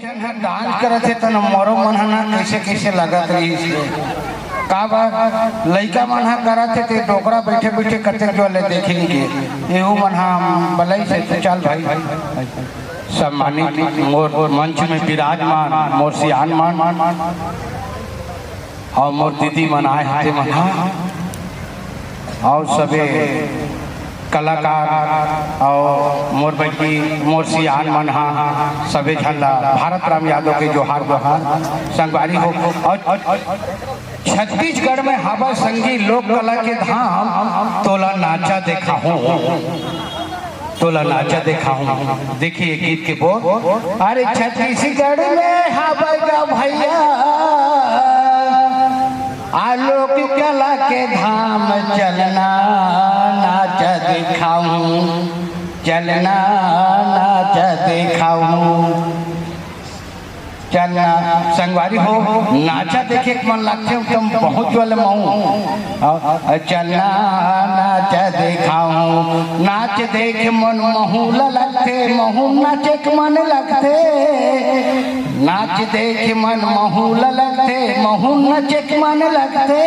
जन है डांस करत है तन मोरो मन है ना कैसे कैसे लगत रही इसमें का बा लइका मन हा करत है ते डोकरा बैठे बैठे कते जो ले देखेंगे एहू मन हा बलई से तो चल भाई सम्मानित मोर मंच में विराजमान मोर सियान मान और मोर दीदी मन आए हाथे मन और सबे कलाकार और मोर बल्कि मोर सियान मन हा सबे झल्ला भारत राम यादव के जोहार जोहार संगवारी हो। और छत्तीसगढ़ में हवा संगी लोक कला के धाम तोला नाचा देखा हूँ तोला नाचा देखा हूँ। देखिए गीत के बोल अरे छत्तीसगढ़ में हवा का भैया आलोक कला के धाम चलना नाचा दिखाऊं चलना नाचा दिखाऊं चलना संगवारी हो नाचा देखे मन लगते तुम बहुत जल मऊ चलना नाचा दिखाऊं नाच देख मन महू लगते महू नाचे मन लगते नाच देख मन महू लगते महू नाचे मन लगते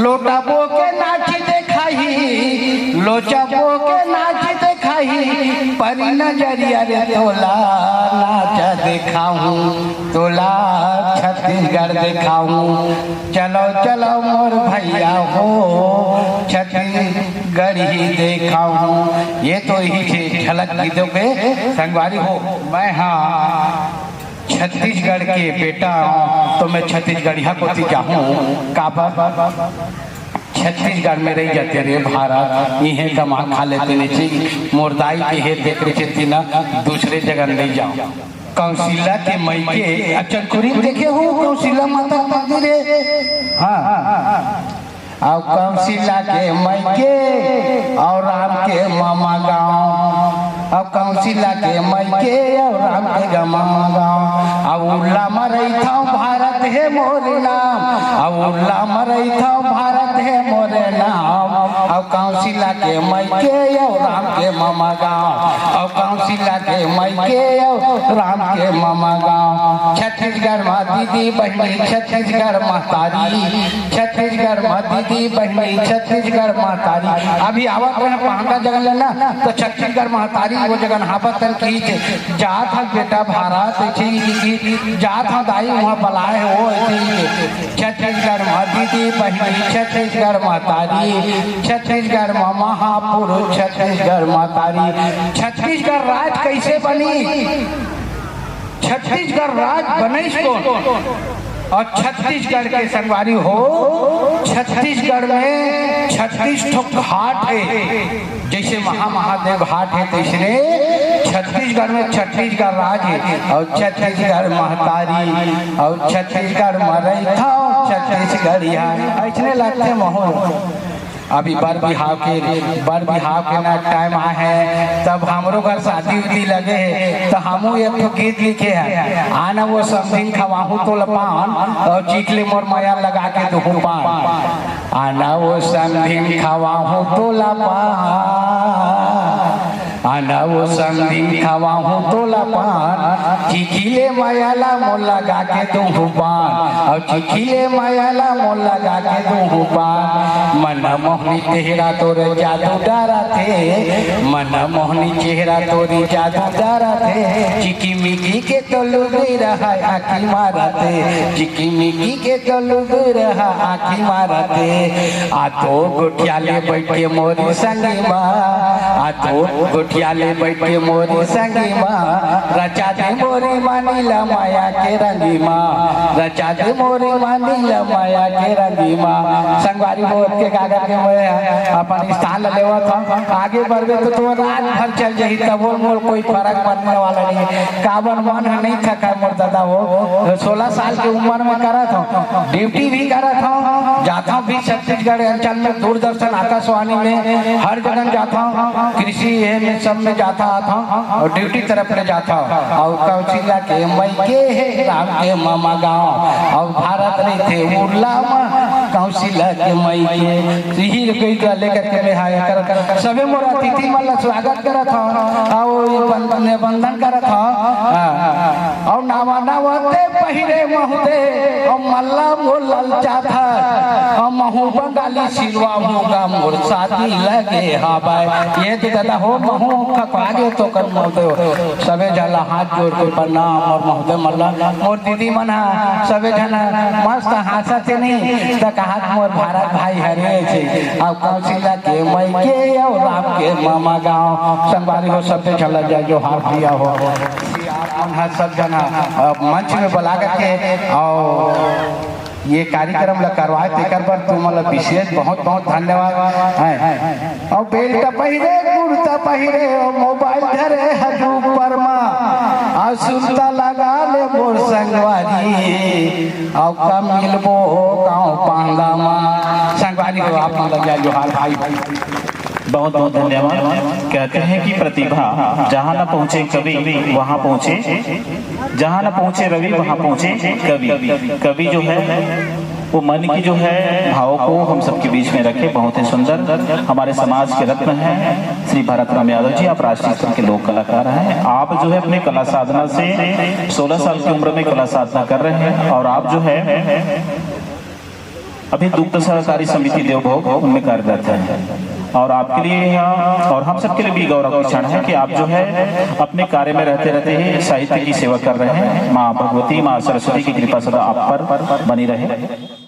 लोटा बो के नाच देखाई लोचा बो के नाच देखाई पर नजरिया रे तोला नाचा दिखाऊं तोला छत्तीसगढ़ दिखाऊं चलो चलो मोर भैया हो छत्तीसगढ़ ही दिखाऊं। ये तो ही झलक गीतों के संगवारी हो। मैं हाँ छत्तीसगढ़ के बेटा तो मैं छत्तीसगढ़िया को जाऊँ काबा छत्तीसगढ़ में रही जाते रे भारत इहे कमा खा लेते नीचे मोरदाई के हे देख रहे थे ना दूसरे जगह नहीं जाओ। कौशिला के मई के अचनखुरी देखे हो कौशिला माता मंदिर हाँ और कौशिला के मई के और राम के मामा गाँव और कौशिला के मई के और राम के मामा गाँव और उल्ला मरई था भारत है मोरे नाम और उल्ला मरई था भारत है मोरे नाम और कौशिला के मई के और राम के मामा गाँव और कौशिला के मई के और राम के मामा गाँव। छत्तीसगढ़ माँ दीदी बहनी छत्तीसगढ़ महतारी छत्तीसगढ़ माँ दीदी बहनी छत्तीसगढ़ महतारी अभी आवत रहे पहाड़ा जगह लेना तो छत्तीसगढ़ महतारी वो जगह हावत की जात है बेटा भारत जात है दाई वहाँ बलाए हो छत्तीसगढ़ माँ दीदी बहनी छत्तीसगढ़ महतारी छत्तीसगढ़ माँ महापुरुष छत्तीसगढ़ महतारी। छत्तीसगढ़ राज कैसे बनी छत्तीसगढ़ राज बने और छत्तीसगढ़ के संगवारी हो छत्तीसगढ़ में 36 ठो घाट है जैसे महादेव घाट है तैसे छत्तीसगढ़ में छत्तीसगढ़ राज है और छत्तीसगढ़ महतारी और छत्तीसगढ़ मरई था छत्तीसगढ़ ऐसे लगते माहौल। अभी बर बिहाव के ना टाइम आ है तब हमरो घर शादी उदी लगे है तो हमू एक तो गीत लिखे है आना वो समथिंग खवाहू तो लपान और चीखले मोर माया लगा के दो पान आना वो समथिंग खवाहू तो लपान आना वो समथिंग खवाहू तो लपान चीखले मायाला मोर लगा के दो पान और चीखले मायाला मोर लगा के दो पान मन मोहनी चेहरा तोरे जादू डारा थे मन मोहनी चेहरा तोरी जादू डारा थे चिकी मिकी के तो लुबी रहा आखी मारा थे चिकी मिकी के तो लुबी रहा आखी मारा थे आ तो गुठियाले बैठ के मोरी संगी माँ आ तो गुठियाले बैठ के मोरी संगी माँ रचा दे मोरी मानीला माया के रंगी माँ रचा दे मोरी मानीला माया के रंगी माँ। संगवारी बोल के कागज के अपन स्थान लेवा था आगे बढ़े तो रात भर चल जाही तब मोर कोई फर्क पड़ने वाला नहीं है। काबर मन नहीं थका मोर दादा हो 16 साल की उम्र में करा था ड्यूटी भी करा था जाता भी छत्तीसगढ़ अंचल में दूरदर्शन आकाशवाणी में हर जगह जाता कृषि में सब में जाता था और ड्यूटी तरफ ले जाता और कौशिला के मई के है राम के मामा गाँव और भारत नहीं थे उर्ला कौशिला के मई के लेकर के रिहाया कर सबे मोर अतिथि मन स्वागत करत और बंधन करत और पहिरे महुदे और मल्ला मोर ललचा था और महू बंगाली सिलवा होगा मोर शादी लगे हाबाय ये तो दादा हो महू खपागे तो कर महुदे सबे जला हाथ जोड़ के प्रणाम और महुदे मल्ला मोर दीदी मना सबे जना मस्त हंसते नहीं त कहा मोर भारत भाई हरे छे अब कौशिला के मई के और राम के मामा गांव संगवारी हो सबे चला जाए जो हाथ दिया हो आप सब जना मंच में बुला के और ये कार्यक्रम ला करवाए तेकर पर तुम्हारा विशेष बहुत बहुत धन्यवाद है और बेल्ट पहिरे कुर्ता पहिरे और मोबाइल धरे हजू परमा और सुनता लगा ले मोर संगवारी और कम मिलबो गाँव पांगा माँ संगवारी हो आप लग जाए जो हाल भाई बहुत बहुत धन्यवाद। कहते हैं कि प्रतिभा जहाँ न पहुँचे कवि वहाँ पहुँचे, जहाँ न पहुँचे रवि वहाँ पहुँचे कवि। कवि जो है वो मन की जो है भाव को हम सबके बीच में रखे। बहुत ही सुंदर हमारे समाज के रत्न हैं श्री भरत राम यादव जी। आप राष्ट्रीय स्तर के लोक कलाकार हैं। आप जो है अपने कला साधना से 16 साल की उम्र में कला साधना कर रहे हैं और आप जो है अभी दुग्ध सहकारी समिति देवभोग उनमें कार्यरत हैं और आपके लिए और हम सबके लिए भी गौरव का क्षण है कि आप जो है अपने कार्य में रहते रहते ही साहित्य की सेवा कर रहे हैं। माँ भगवती माँ सरस्वती की कृपा सदा आप पर बनी रहे।